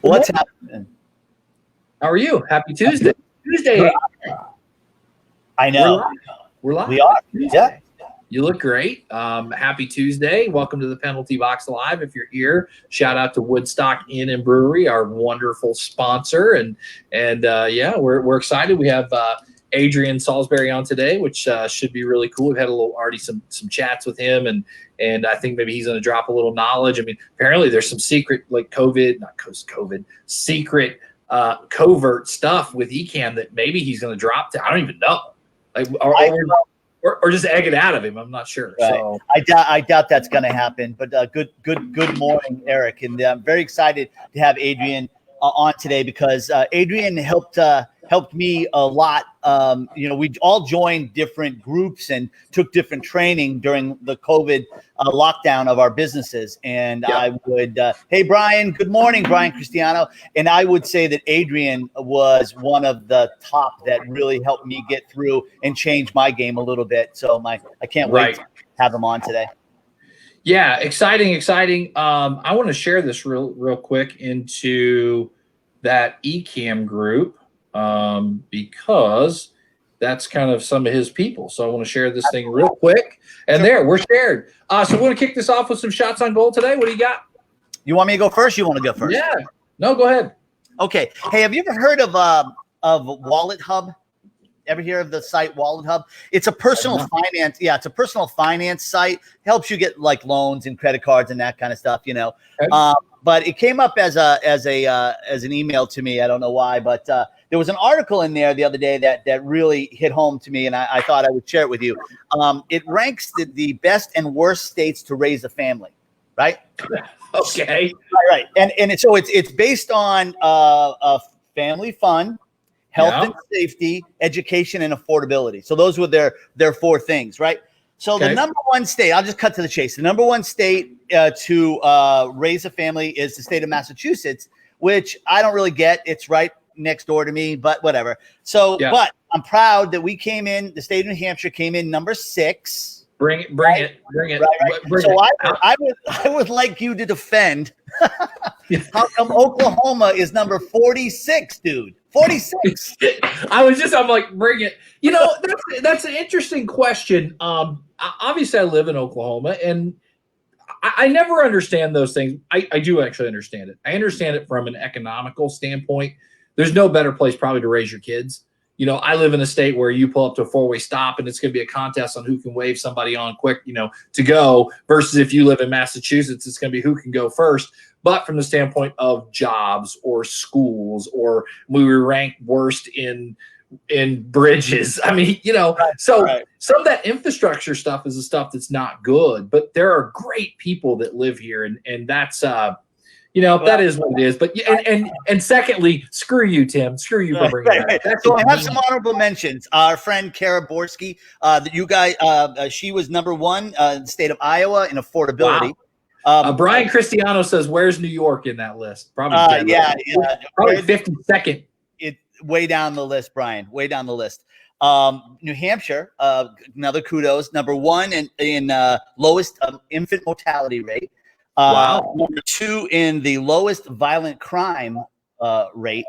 What's happening? How are you? Happy Tuesday. Tuesday. I know. We're live. We are. Yeah. You look great. Happy Tuesday. Welcome to the Penalty Box Live. If you're here, shout out to Woodstock Inn and Brewery, our wonderful sponsor. And yeah, we're excited. We have Adrian Salisbury on today, which should be really cool. We've had already some chats with him, and I think maybe he's going to drop a little knowledge. I mean, apparently there's some secret secret covert stuff with ECAM that maybe he's going to drop to. I don't even know. Like, or just egg it out of him. I'm not sure. Right. So I doubt that's going to happen. But good morning, Eric, and I'm very excited to have Adrian on today because Adrian helped me a lot. We all joined different groups and took different training during the COVID lockdown of our businesses. And yeah. I would, hey, Brian, good morning, Brian Cristiano. And I would say that Adrian was one of the top that really helped me get through and change my game a little bit. So I can't wait to have him on today. Yeah, exciting. I want to share this real quick into that ECAM group because that's kind of some of his people. So I want to share this thing real quick. And there, we're shared. So we want to kick this off with some shots on goal today. What do you got? You want me to go first? You want to go first? Yeah. No, go ahead. Okay. Hey, have you ever heard of Wallet Hub? Ever hear of the site Wallet Hub? It's a personal finance. Yeah, it's a personal finance site. Helps you get like loans and credit cards and that kind of stuff, Okay. But it came up as an email to me. I don't know why, but there was an article in there the other day that really hit home to me, and I thought I would share it with you. It ranks the best and worst states to raise a family, right? Okay. Right. And so it's based on a family fund, health and safety, education, and affordability. So those were their four things, right? So the number one state, I'll just cut to the chase. The number one state to raise a family is the state of Massachusetts, which I don't really get. It's right next door to me, but whatever. So, but I'm proud that we came in, the state of New Hampshire came in number 6. Bring it. Right. So I would like you to defend how come Oklahoma is number 46, dude. 46. I'm like, bring it. That's an interesting question. Obviously I live in Oklahoma and I never understand those things. I do actually understand it. I understand it from an economical standpoint. There's no better place probably to raise your kids. I live in a state where you pull up to a 4-way stop and it's going to be a contest on who can wave somebody on quick, to go, versus if you live in Massachusetts, it's going to be who can go first. But from the standpoint of jobs or schools, or we were ranked worst in bridges. I mean, some of that infrastructure stuff is the stuff that's not good, but there are great people that live here. And that's, that is what it is. But and secondly, screw you, Tim. Screw you for bringing it up. So I have some honorable mentions. Our friend Kara Borski, you guys, she was number 1 in the state of Iowa in affordability. Wow. Brian Cristiano says, "Where's New York in that list?" Probably, probably 52nd. It way down the list, Brian. Way down the list. New Hampshire, another kudos, number 1 in lowest infant mortality rate. Number 2 in the lowest violent crime rate.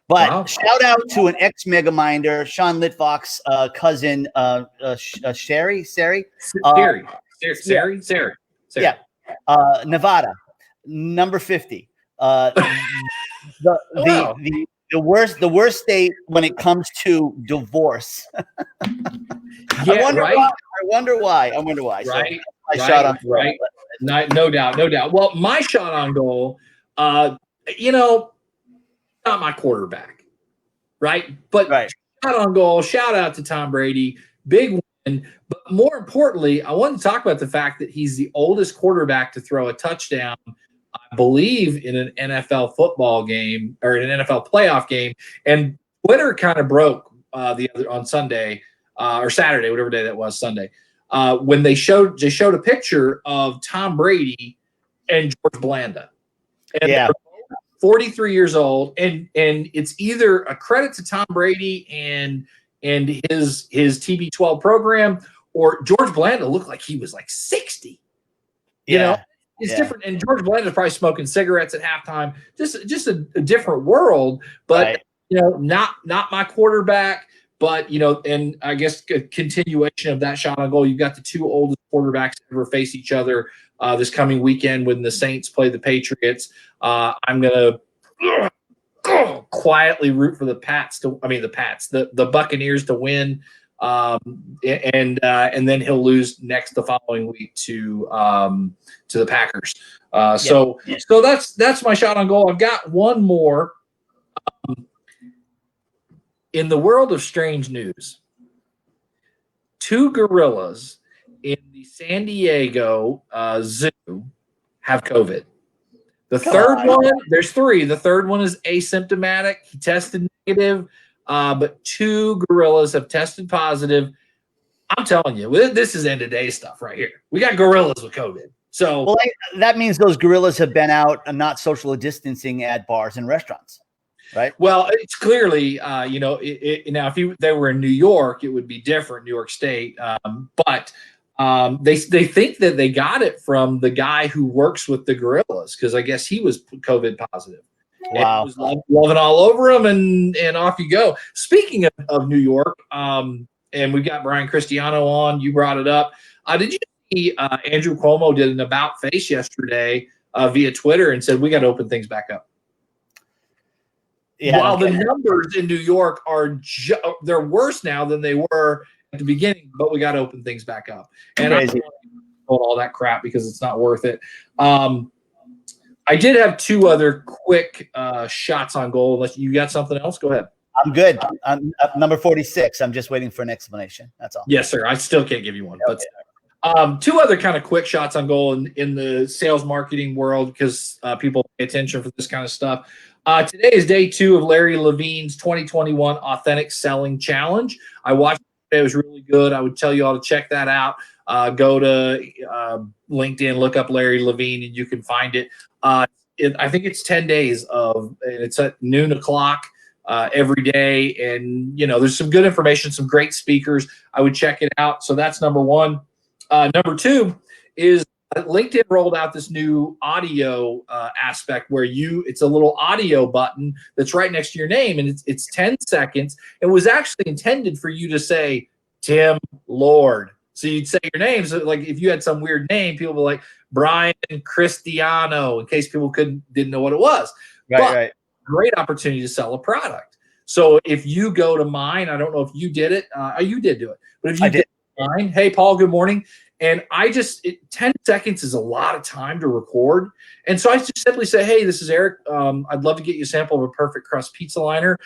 But shout out to an ex-megaminder, Sean Litvock's cousin, Sherry. Yeah. Nevada, number 50. The worst state when it comes to divorce. I wonder why. Right. So shot on right. No doubt. Well, my shot on goal, not my quarterback, right? But shot on goal, shout out to Tom Brady, big win. But more importantly, I want to talk about the fact that he's the oldest quarterback to throw a touchdown, I believe, in an NFL football game or in an NFL playoff game. And Twitter kind of broke on Sunday or Saturday, whatever day that was, Sunday. When they showed a picture of Tom Brady and George Blanda, and they're 43 years old, and it's either a credit to Tom Brady and his TB12 program, or George Blanda looked like he was like 60. You know, it's different. And George Blanton's probably smoking cigarettes at halftime. Just a different world. But not my quarterback. But and I guess a continuation of that shot on goal. You've got the two oldest quarterbacks ever face each other this coming weekend when the Saints play the Patriots. I'm gonna quietly root for the Buccaneers to win. And then he'll lose the following week to the Packers. So that's my shot on goal. I've got one more. In the world of strange news, 2 gorillas in the San Diego zoo have COVID. The third one, there's 3. The third one is asymptomatic. He tested negative. But 2 gorillas have tested positive. I'm telling you, this is end of day stuff right here. We got gorillas with COVID. So that means those gorillas have been out and not social distancing at bars and restaurants, right? Well, it's clearly, now if they were in New York, it would be different, New York State. But they think that they got it from the guy who works with the gorillas because I guess he was COVID positive. Wow. And was loving all over him, and off you go. Speaking of New York, and we've got Brian Cristiano on. You brought it up. Did you see Andrew Cuomo did an about face yesterday via Twitter and said we got to open things back up? Yeah, While the numbers in New York are they're worse now than they were at the beginning, but we got to open things back up. And I don't want to hold all that crap because it's not worth it. I did have 2 other quick shots on goal. Unless you got something else, go ahead. I'm good. I'm number 46. I'm just waiting for an explanation. That's all. Yes, sir. I still can't give you one. But 2 other kind of quick shots on goal in the sales marketing world because people pay attention for this kind of stuff. Today is day 2 of Larry Levine's 2021 Authentic Selling Challenge. I watched it. It was really good. I would tell you all to check that out. Go to LinkedIn, look up Larry Levine, and you can find it. I think it's 10 days and it's at noon o'clock every day. And, there's some good information, some great speakers. I would check it out. So that's number 1. Number 2 is LinkedIn rolled out this new audio aspect where it's a little audio button that's right next to your name. And it's 10 seconds. It was actually intended for you to say, Tim Lord. So you'd say your name. So like if you had some weird name, people would be like Brian Cristiano in case people didn't know what it was. Right. Great opportunity to sell a product. So if you go to mine, I don't know if you did it. You did do it. But if you did mine, hey, Paul, good morning. And 10 seconds is a lot of time to record. And so I just simply say, hey, this is Eric. I'd love to get you a sample of a perfect crust pizza liner.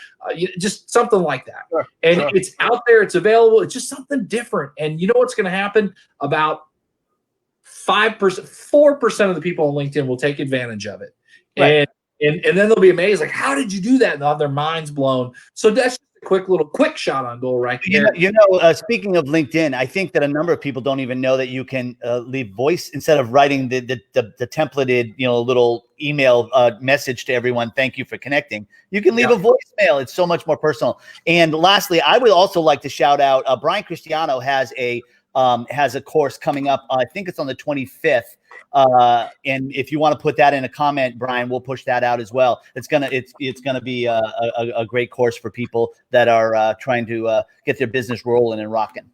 Just something like that. Sure, it's out there. It's available. It's just something different. And you know what's going to happen? About 5%, 4% of the people on LinkedIn will take advantage of it. Right. And then they'll be amazed. Like, how did you do that? And they'll have their minds blown. So that's just a quick shot on goal right there. Speaking of LinkedIn, I think that a number of people don't even know that you can leave voice instead of writing the templated, little email message to everyone. Thank you for connecting. You can leave a voicemail. It's so much more personal. And lastly, I would also like to shout out Brian Cristiano has a course coming up. I think it's on the 25th. And if you want to put that in a comment, Brian, we'll push that out as well. It's gonna be a great course for people that are trying to get their business rolling and rocking.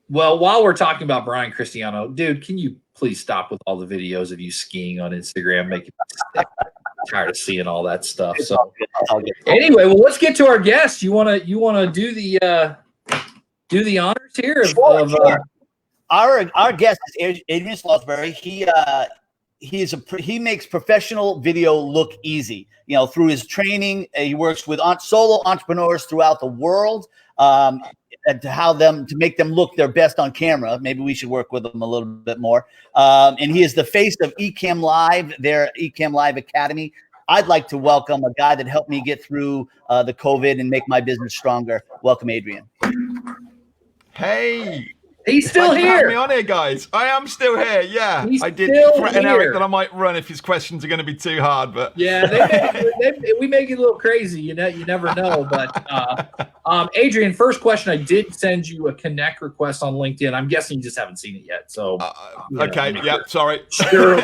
Well, while we're talking about Brian Cristiano, dude, can you please stop with all the videos of you skiing on Instagram? Making me sick. I'm tired of seeing all that stuff. So anyway, well, let's get to our guest. You wanna do the honors here? Sure. Our guest is Adrian Salisbury. He makes professional video look easy. Through his training, he works with solo entrepreneurs throughout the world, and to make them look their best on camera. Maybe we should work with them a little bit more. And he is the face of Ecamm Live, their Ecamm Live Academy. I'd like to welcome a guy that helped me get through the COVID and make my business stronger. Welcome, Adrian. Hey. He's still here. Have me on here, guys. I am still here. Yeah, I did threaten Eric that I might run if his questions are going to be too hard, but yeah, we make it a little crazy. You never know. But Adrian, first question. I did send you a connect request on LinkedIn. I'm guessing you just haven't seen it yet. So, okay. Yeah. Sorry. Surely,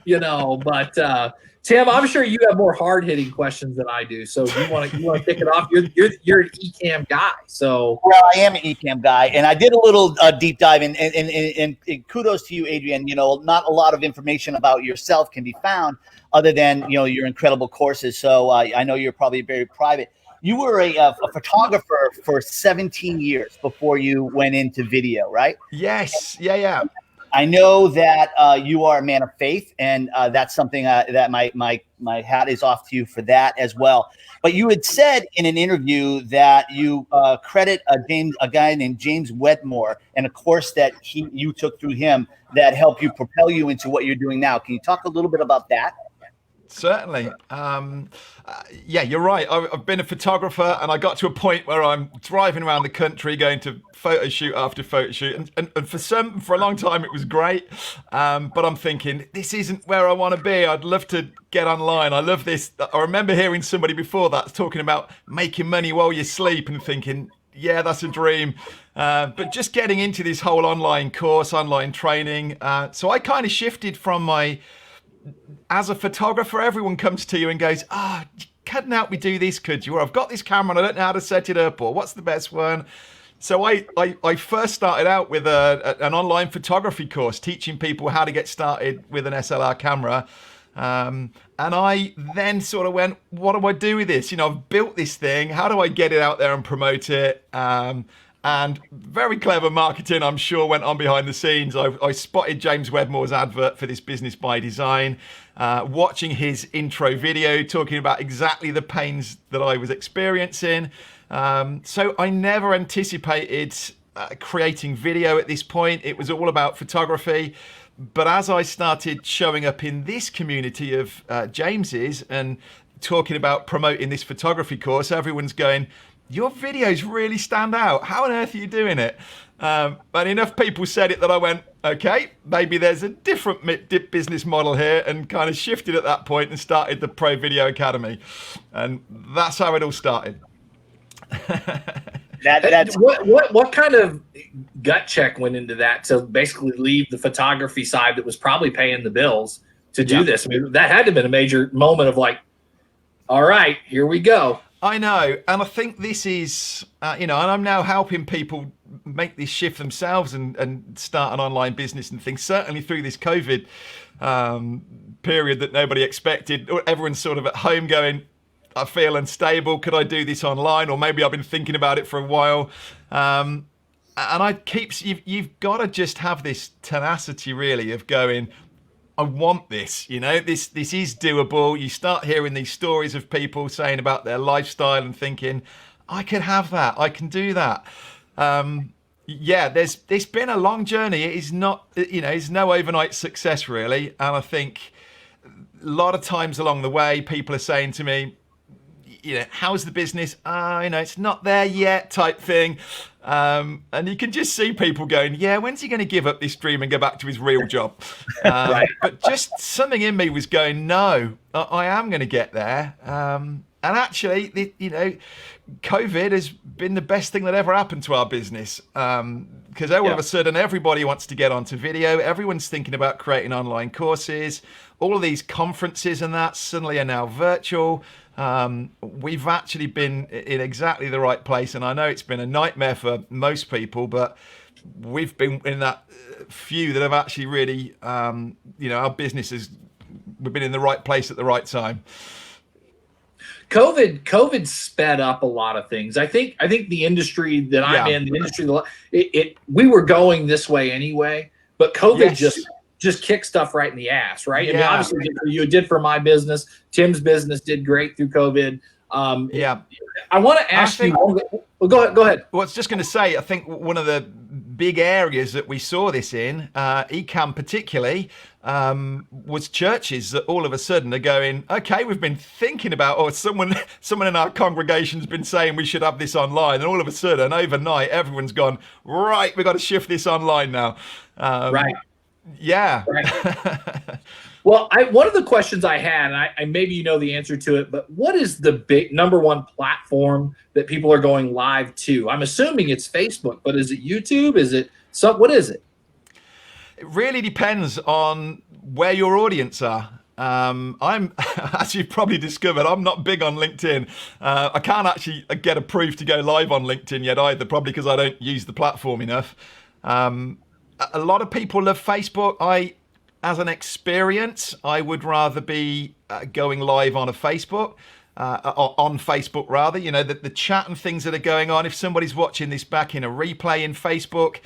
but Tim, I'm sure you have more hard hitting questions than I do. So you want to kick it off? You're an eCam guy. So I am an eCam guy, and I did a little deep dive, and kudos to you, Adrian. Not a lot of information about yourself can be found other than your incredible courses. So I know you're probably very private. You were a photographer for 17 years before you went into video, right? Yes. Yeah. I know that you are a man of faith, and that's something that my hat is off to you for that as well. But you had said in an interview that you credit a guy named James Wedmore and a course that you took through him that helped you propel you into what you're doing now. Can you talk a little bit about that? Certainly. Yeah, you're right. I've been a photographer, and I got to a point where I'm driving around the country going to photo shoot after photo shoot. And for a long time, it was great. But I'm thinking, this isn't where I want to be. I'd love to get online. I love this. I remember hearing somebody before that talking about making money while you sleep and thinking, yeah, that's a dream. But just getting into this whole online course, online training. So I kind of shifted from as a photographer, everyone comes to you and goes, couldn't help me do this, could you? Or I've got this camera and I don't know how to set it up, or what's the best one? So I first started out with an online photography course, teaching people how to get started with an SLR camera. And I then sort of went, what do I do with this? I've built this thing. How do I get it out there and promote it? And very clever marketing, I'm sure, went on behind the scenes. I spotted James Wedmore's advert for this Business by Design, watching his intro video, talking about exactly the pains that I was experiencing. So I never anticipated creating video at this point. It was all about photography. But as I started showing up in this community of James's and talking about promoting this photography course, everyone's going, your videos really stand out. How on earth are you doing it? But enough people said it that I went, okay, maybe there's a different business model here, and kind of shifted at that point and started the Pro Video Academy. And that's how it all started. That's what kind of gut check went into that to basically leave the photography side that was probably paying the bills to do this? I mean, that had to have been a major moment of like, all right, here we go. I know, and I think this is, and I'm now helping people make this shift themselves and start an online business and things, certainly through this COVID period that nobody expected. Everyone's sort of at home going, I feel unstable, could I do this online? Or maybe I've been thinking about it for a while. And you've got to just have this tenacity really of going, I want this, this is doable. You start hearing these stories of people saying about their lifestyle and thinking, I can have that, I can do that. There's been a long journey. It is not, it's no overnight success really. And I think a lot of times along the way, people are saying to me, how's the business? It's not there yet type thing. And you can just see people going, yeah, when's he going to give up this dream and go back to his real job? Right. But just something in me was going, no, I am going to get there. And actually, COVID has been the best thing that ever happened to our business. Because all of a sudden, everybody wants to get onto video. Everyone's thinking about creating online courses. All of these conferences and that suddenly are now virtual. We've actually been in exactly the right place, and I know it's been a nightmare for most people, but we've been in that few that have actually really, our businesses, we've been in the right place at the right time. COVID sped up a lot of things. I think the industry that I'm in, the industry, we were going this way anyway, but COVID just kick stuff right in the ass, right? I mean, obviously it did for my business. Tim's business did great through COVID. I want to ask you. Well, go ahead. Well, I was just going to say, I think one of the big areas that we saw this in, eCam particularly, was churches that all of a sudden are going, okay, we've been thinking about, or someone in our congregation's been saying we should have this online, and all of a sudden, overnight, everyone's gone, right, we've got to shift this online now. Right. Yeah. Right. Well, one of the questions I had, and I maybe you know the answer to it, but what is the big number one platform that people are going live to? I'm assuming it's Facebook, but is it YouTube? Is it what is it? It really depends on where your audience are. I'm, as you've probably discovered, I'm not big on LinkedIn. I can't actually get approved to go live on LinkedIn yet either, probably because I don't use the platform enough. A lot of people love Facebook. As an experience, I would rather be going live on a Facebook, on Facebook rather. You know, the chat and things that are going on. If somebody's watching this back in a replay in Facebook,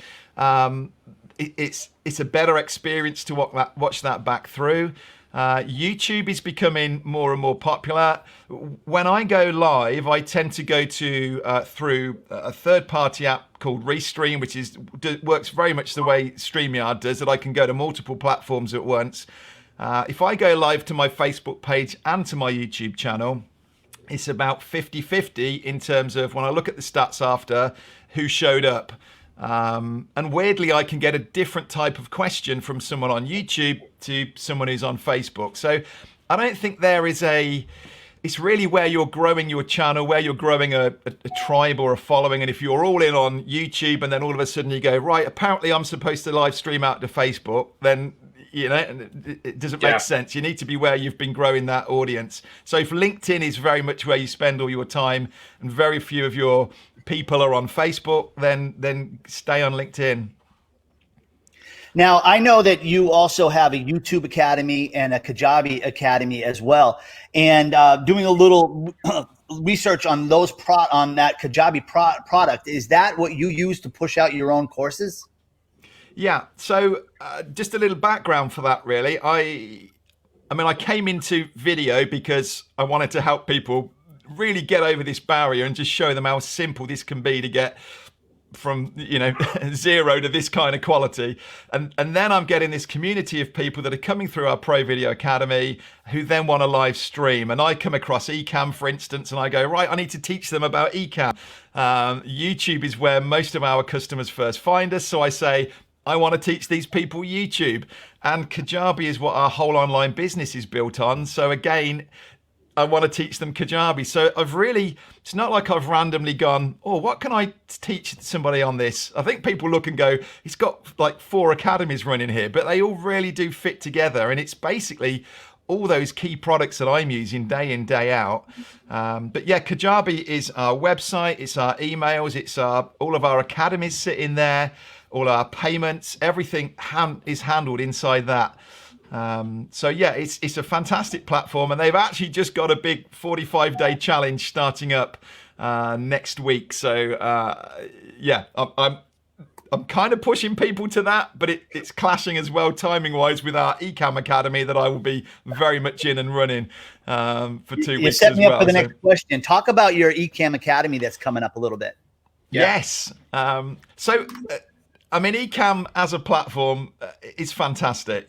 it's a better experience to watch that back through. YouTube is becoming more and more popular. When I go live, I tend to go to through a third-party app called Restream, which works very much the way StreamYard does, that I can go to multiple platforms at once. If I go live to my Facebook page and to my YouTube channel, it's about 50-50 in terms of when I look at the stats after who showed up. And weirdly, I can get a different type of question from someone on YouTube to someone who's on Facebook. So I don't think there is it's really where you're growing your channel, where you're growing a tribe or a following. And if you're all in on YouTube and then all of a sudden you go, right, apparently I'm supposed to live stream out to Facebook, then, you know, it doesn't make sense. You need to be where you've been growing that audience. So if LinkedIn is very much where you spend all your time and very few of your people are on Facebook, then stay on LinkedIn. Now, I know that you also have a YouTube Academy and a Kajabi Academy as well. And doing a little research on on that Kajabi product, is that what you use to push out your own courses? Yeah. So just a little background for that, really. I mean, I came into video because I wanted to help people really get over this barrier and just show them how simple this can be to get from, you know, zero to this kind of quality. And then I'm getting this community of people that are coming through our Pro Video Academy who then want to live stream. And I come across Ecamm, for instance, and I go, right, I need to teach them about Ecamm. YouTube is where most of our customers first find us. So I say, I want to teach these people YouTube. And Kajabi is what our whole online business is built on. So again, I want to teach them Kajabi. So it's not like I've randomly gone, oh, what can I teach somebody on this? I think people look and go, he's got like 4 academies running here, but they all really do fit together. And it's basically all those key products that I'm using day in, day out. But yeah, Kajabi is our website, it's our emails, it's all of our academies sit in there, all our payments, everything is handled inside that. So yeah, it's a fantastic platform, and they've actually just got a big 45-day challenge starting up next week. So yeah, I'm kind of pushing people to that, but it's clashing as well timing wise with our Ecamm Academy that I will be very much in and running for 2 weeks. You set me up for the next question. Talk about your Ecamm Academy that's coming up a little bit. Yeah. Yes. I mean, Ecamm as a platform is fantastic.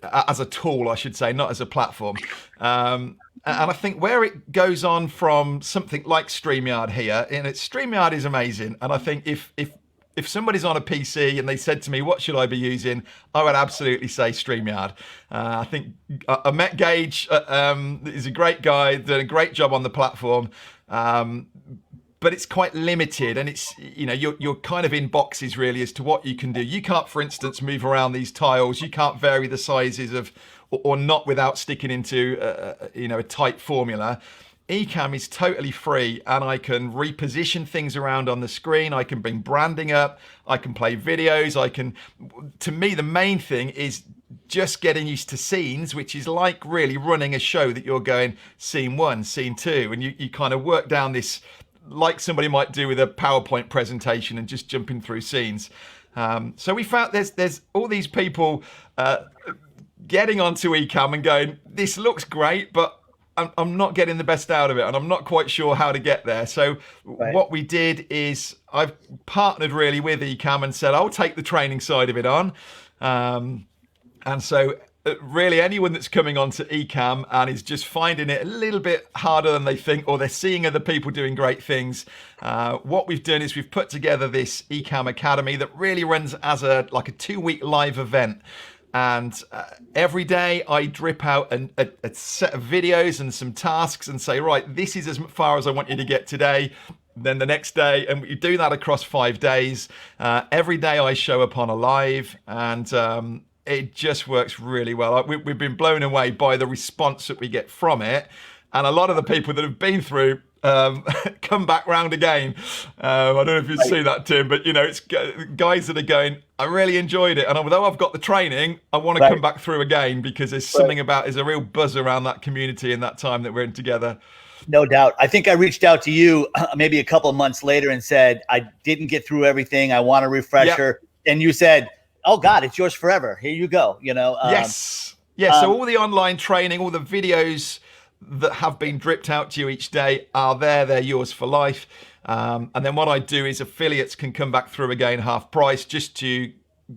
As a tool, I should say, not as a platform. And I think where it goes on from something like StreamYard here, and StreamYard is amazing. And I think if somebody's on a PC and they said to me, what should I be using? I would absolutely say StreamYard. I think I met Gage, he's a great guy, did a great job on the platform. But it's quite limited, and it's, you know, you're kind of in boxes really as to what you can do. You can't, for instance, move around these tiles. You can't vary the sizes of, or not without sticking into, a tight formula. Ecamm is totally free, and I can reposition things around on the screen. I can bring branding up. I can play videos. To me, the main thing is just getting used to scenes, which is like really running a show that you're going scene 1, scene 2, and you kind of work down this, like somebody might do with a PowerPoint presentation and just jumping through scenes. So we found there's all these people getting onto Ecamm and going, this looks great, but I'm not getting the best out of it, and I'm not quite sure how to get there. So what we did is I've partnered really with Ecamm and said, I'll take the training side of it on. And so really anyone that's coming onto Ecamm and is just finding it a little bit harder than they think, or they're seeing other people doing great things, what we've done is we've put together this Ecamm Academy that really runs as a 2-week live event. And every day I drip out a set of videos and some tasks and say, right, this is as far as I want you to get today. Then the next day, and you do that across 5 days. Every day I show up on a live, and it just works really well. We've been blown away by the response that we get from it. And a lot of the people that have been through come back round again. I don't know if you see that, Tim, but it's guys that are going, I really enjoyed it, and although I've got the training, I want to come back through again, because there's something about, there's a real buzz around that community and that time that we're in together. No doubt. I think I reached out to you maybe a couple of months later and said, I didn't get through everything, I want a refresher. And you said, oh God, it's yours forever, here you go. Yes. So all the online training, all the videos that have been dripped out to you each day are there. They're yours for life. And then what I do is affiliates can come back through again half price, just to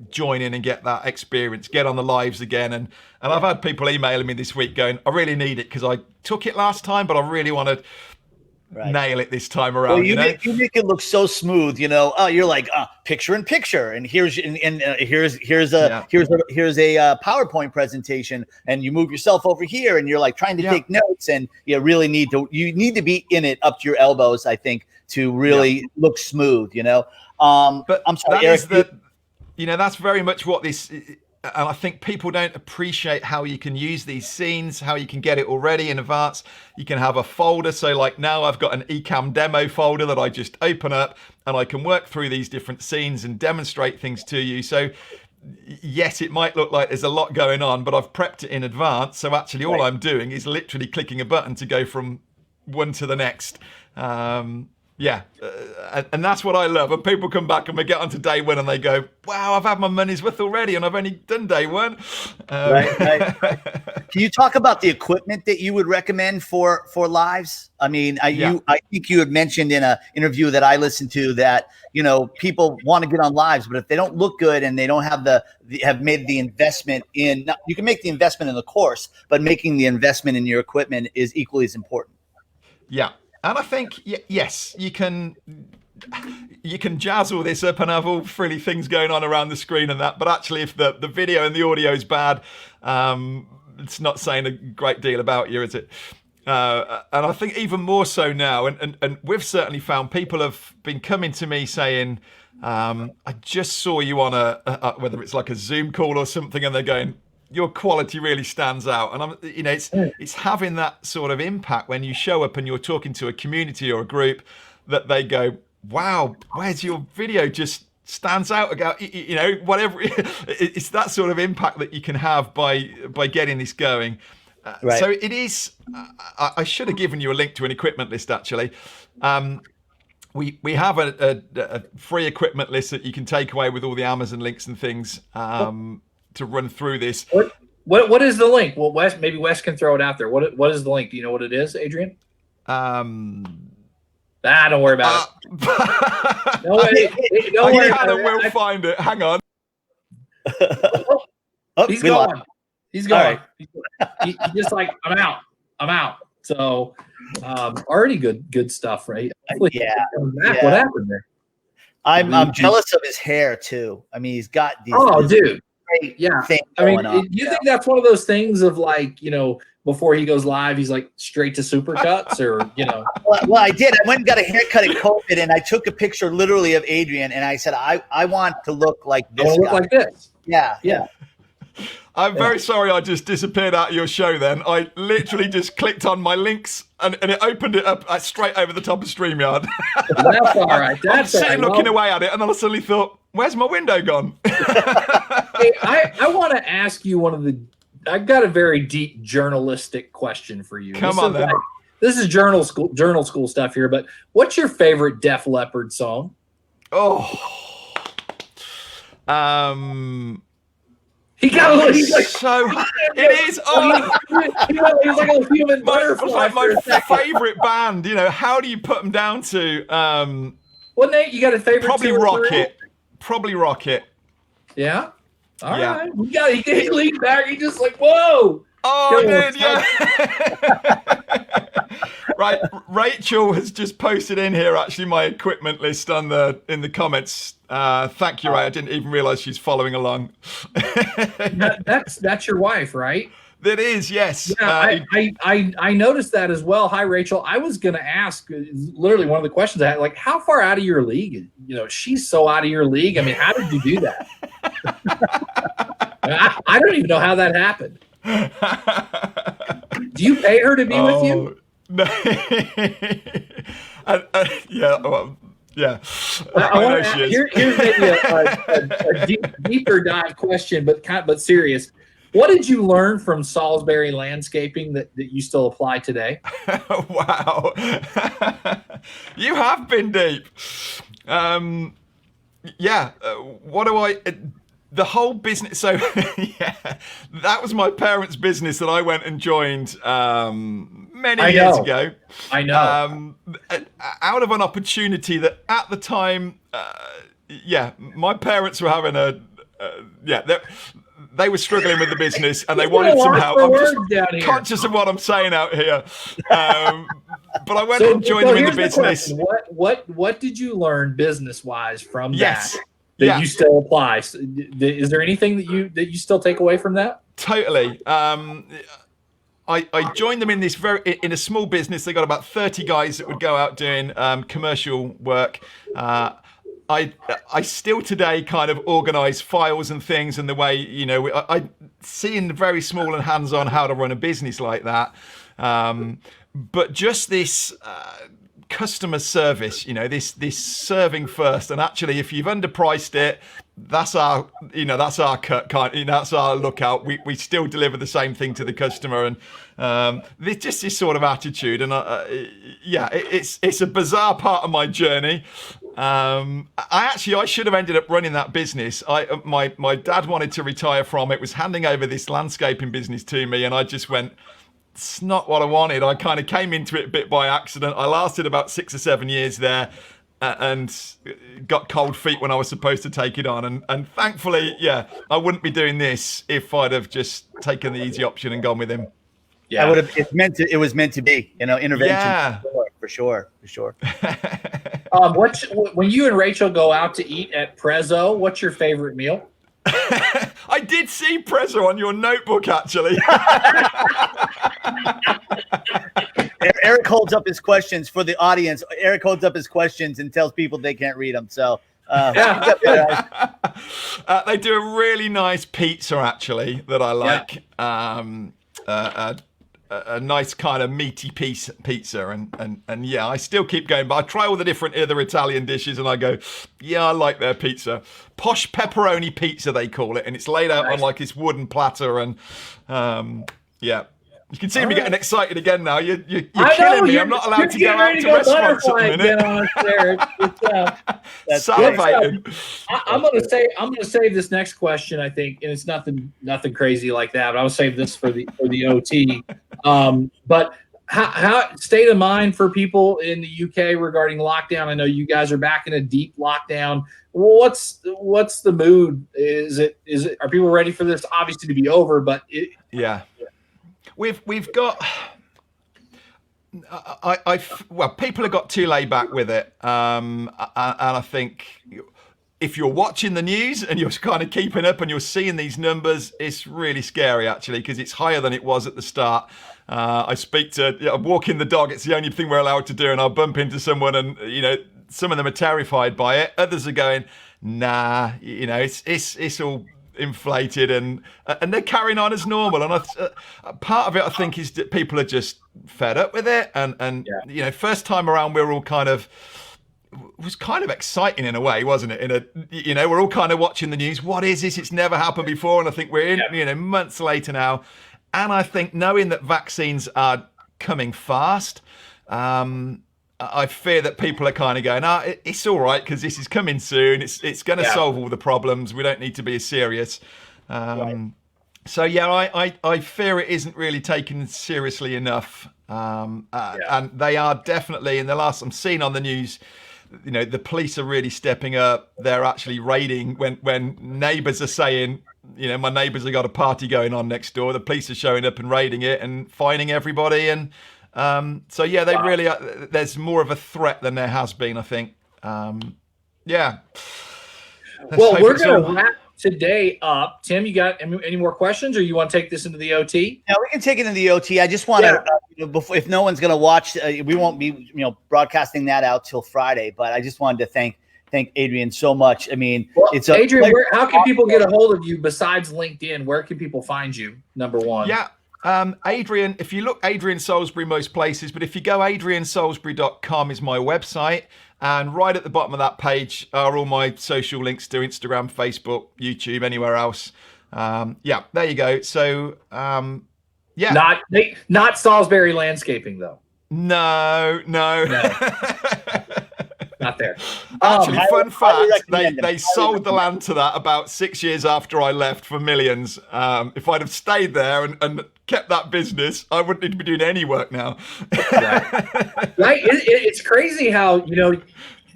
join in and get that experience, get on the lives again. And I've had people emailing me this week going, I really need it because I took it last time, but I really want to nail it this time around. Well, you make it look so smooth. You're like picture in picture, and here's a PowerPoint presentation, and you move yourself over here, and you're like trying to take notes, and you really need to be in it up to your elbows, I think, to really look smooth. But I'm sorry, Eric. That's very much what this. And I think people don't appreciate how you can use these scenes, how you can get it already in advance. You can have a folder. So like now I've got an eCam demo folder that I just open up, and I can work through these different scenes and demonstrate things to you. So yes, it might look like there's a lot going on, but I've prepped it in advance. So actually all I'm doing is literally clicking a button to go from one to the next. And that's what I love. And people come back and we get onto day one and they go, wow, I've had my money's worth already and I've only done day one. Right. Can you talk about the equipment that you would recommend for lives? I mean, I think you had mentioned in an interview that I listened to that, people want to get on lives, but if they don't look good and they don't have made the investment in, you can make the investment in the course, but making the investment in your equipment is equally as important. Yeah. And I think, yes, you can jazz all this up and have all frilly things going on around the screen and that. But actually, if the video and the audio is bad, it's not saying a great deal about you, is it? And I think even more so now, and we've certainly found people have been coming to me saying, I just saw you on a whether it's like a Zoom call or something, and they're going, your quality really stands out. And it's having that sort of impact when you show up and you're talking to a community or a group that they go, wow, where's your video just stands out, whatever. It's that sort of impact that you can have by getting this going. So it is, I should have given you a link to an equipment list actually. We have a free equipment list that you can take away with all the Amazon links and things. To run through this. What is the link? Well, Wes can throw it out there. What is the link? Do you know what it is, Adrian? Don't worry about it. Don't worry about it. We'll find it. Hang on. He's gone. He's gone. Right. He's just like, I'm out. So already good stuff, right? What happened there? I'm jealous of his hair too. I mean, he's got these. Oh, dude. Yeah. I mean, do you think that's one of those things of like, before he goes live, he's like straight to supercuts or, Well, I did. I went and got a haircut at COVID, and I took a picture literally of Adrian, and I said, I want to look like this. Look like this. Yeah. I'm very sorry I just disappeared out of your show then. I literally just clicked on my links and it opened it up straight over the top of StreamYard. That's all right. I'm sitting looking away at it, and then I suddenly thought, where's my window gone? Hey, I want to ask you I've got a very deep journalistic question for you. Come on, then. This is journal school stuff here, but what's your favorite Def Leppard song? He got it is. He's like a human butterfly. My favorite band. How do you put them down to? Well, Nate, you got a favorite? Probably Rocket. Yeah. All right. He leaned back. He just like, whoa. Oh, dude, yeah. Right, Rachel has just posted in here actually my equipment list in the comments. Thank you, Ray. I didn't even realize she's following along. That's your wife, right? That is, yes. Yeah, I noticed that as well. Hi, Rachel. I was going to ask, literally one of the questions I had, like, how far out of your league? She's so out of your league. I mean, how did you do that? I don't even know how that happened. Do you pay her to be with you? No. Yeah. Well, yeah. Here's maybe a deeper dive question, but serious. What did you learn from Salisbury landscaping that you still apply today? Wow. You have been deep. Yeah. What do I... The whole business... So, yeah, that was my parents' business that I went and joined many years ago. I know. Out of an opportunity that at the time, my parents were having they were struggling with the business and they wanted some help. I'm just conscious of what I'm saying out here. But I went and joined them in the business. What did you learn business-wise from that you still apply? Is there anything that you still take away from that? Totally. I joined them in in a small business. They got about 30 guys that would go out doing commercial work. I still today kind of organize files and things, and the way, I see in very small and hands-on how to run a business like that. But just this customer service, this serving first, and actually if you've underpriced it, that's our cut, that's our lookout. We still deliver the same thing to the customer, and there's just this sort of attitude, and it's a bizarre part of my journey. I should have ended up running that business. My dad wanted to retire from it, was handing over this landscaping business to me, and I just went, it's not what I wanted. I kind of came into it a bit by accident. I lasted about 6 or 7 years there, and got cold feet when I was supposed to take it on. And thankfully, I wouldn't be doing this if I'd have just taken the easy option and gone with him. Yeah, it was meant to be, intervention. Yeah. For sure. When you and Rachel go out to eat at Prezzo, what's your favorite meal? I did see Prezzo on your notebook, actually. Eric holds up his questions for the audience. Eric holds up his questions and tells people they can't read them. So they do a really nice pizza, actually, that I like. Yeah. A nice kind of meaty pizza, and I still keep going, but I try all the different other Italian dishes and I go, I like their pizza. Posh pepperoni pizza, they call it, and it's laid out on like this wooden platter, and you can see me getting excited again now. You're killing me. I'm not allowed to go out to restaurants at the minute. Salivating. I'm gonna save this next question, I think, and it's nothing crazy like that. But I'll save this for the OT. But how state of mind for people in the UK regarding lockdown? I know you guys are back in a deep lockdown. What's the mood? Are people ready for this obviously to be over? But we've got. People have got too laid back with it, and I think if you're watching the news and you're kind of keeping up and you're seeing these numbers, it's really scary actually, because it's higher than it was at the start. I'm walking the dog. It's the only thing we're allowed to do, and I'll bump into someone, and some of them are terrified by it. Others are going, nah, it's all inflated, and they're carrying on as normal. And part of it, I think, is that people are just fed up with it, and first time around, we're all kind of. It was kind of exciting in a way, wasn't it? We're all kind of watching the news. What is this? It's never happened before, and I think we're in, months later now. And I think knowing that vaccines are coming fast, I fear that people are kind of going, it's all right because this is coming soon. It's going to solve all the problems. We don't need to be as serious. Right. So I fear it isn't really taken seriously enough. And they are definitely, in the last I'm seeing on the news, the police are really stepping up. They're actually raiding when neighbours are saying, my neighbours have got a party going on next door. The police are showing up and raiding it and fining everybody. And So yeah, they really are, there's more of a threat than there has been, I think. Yeah. Well, we're going to wrap today up. Tim, you got any more questions, or you want to take this into the OT? Yeah, we can take it into the OT. I just want to, before, if no one's going to watch, we won't be, broadcasting that out till Friday. But I just wanted to thank Adrian so much. I mean, Adrian, how can people get a hold of you besides LinkedIn? Where can people find you? Number one. Yeah. Adrian, if you look Adrian Salisbury most places, but if you go adriansalisbury.com is my website, and right at the bottom of that page are all my social links to Instagram, Facebook, YouTube, anywhere else. Yeah, there you go. So yeah, not Salisbury Landscaping though. No. Not there. Actually, fun fact, they sold the land to that about 6 years after I left for millions. If I'd have stayed there and kept that business, I wouldn't need to be doing any work now. Right? It's crazy how,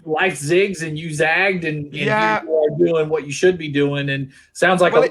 life zigs and you zagged and you are doing what you should be doing. And sounds like a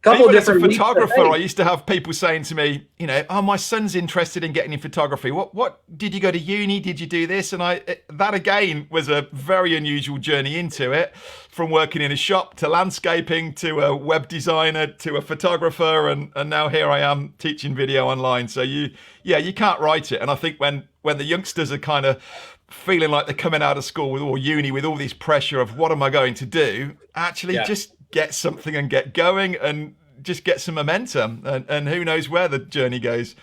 couple Even different as a photographer, I used to have people saying to me, oh, my son's interested in getting in photography. What did you go to uni? Did you do this? And that again was a very unusual journey into it, from working in a shop to landscaping to a web designer to a photographer, and now here I am teaching video online. So you can't write it. And I think when the youngsters are kind of feeling like they're coming out of school or uni with all this pressure of what am I going to do, actually just get something and get going and just get some momentum, and who knows where the journey goes.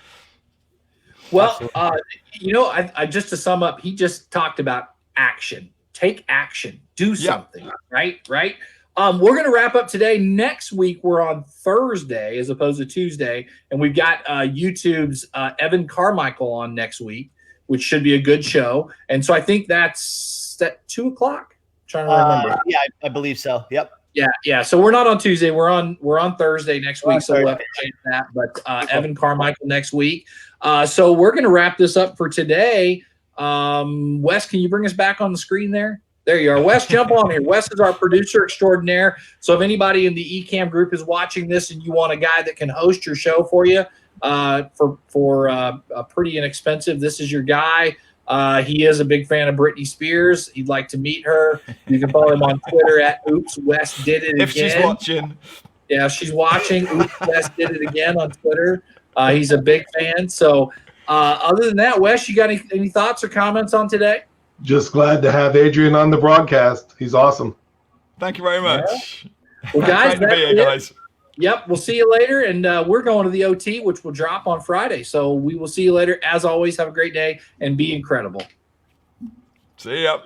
Well, I just to sum up, he just talked about action. Take action. Do something. Right? We're going to wrap up today. Next week, we're on Thursday as opposed to Tuesday, and we've got YouTube's Evan Carmichael on next week, which should be a good show. And so I think that's at 2:00. I'm trying to remember. Yeah, I believe so. Yep. Yeah. So we're not on Tuesday. We're on Thursday next week. So we'll have to change that. But Evan Carmichael next week. So we're going to wrap this up for today. Wes, can you bring us back on the screen there? There you are. Wes, jump on here. Wes is our producer extraordinaire. So if anybody in the Ecamm group is watching this and you want a guy that can host your show for you for pretty inexpensive, this is your guy. He is a big fan of Britney Spears. He'd like to meet her. You can follow him on Twitter at Oops Wes Did It Again. If she's watching. Yeah, she's watching. Oops Wes Did It Again on Twitter. He's a big fan. So other than that, Wes, you got any thoughts or comments on today? Just glad to have Adrian on the broadcast. He's awesome. Thank you very much. Yeah. Well, guys, great to be here, guys. Yep, we'll see you later, and we're going to the OT, which will drop on Friday. So we will see you later. As always, have a great day and be incredible. See ya.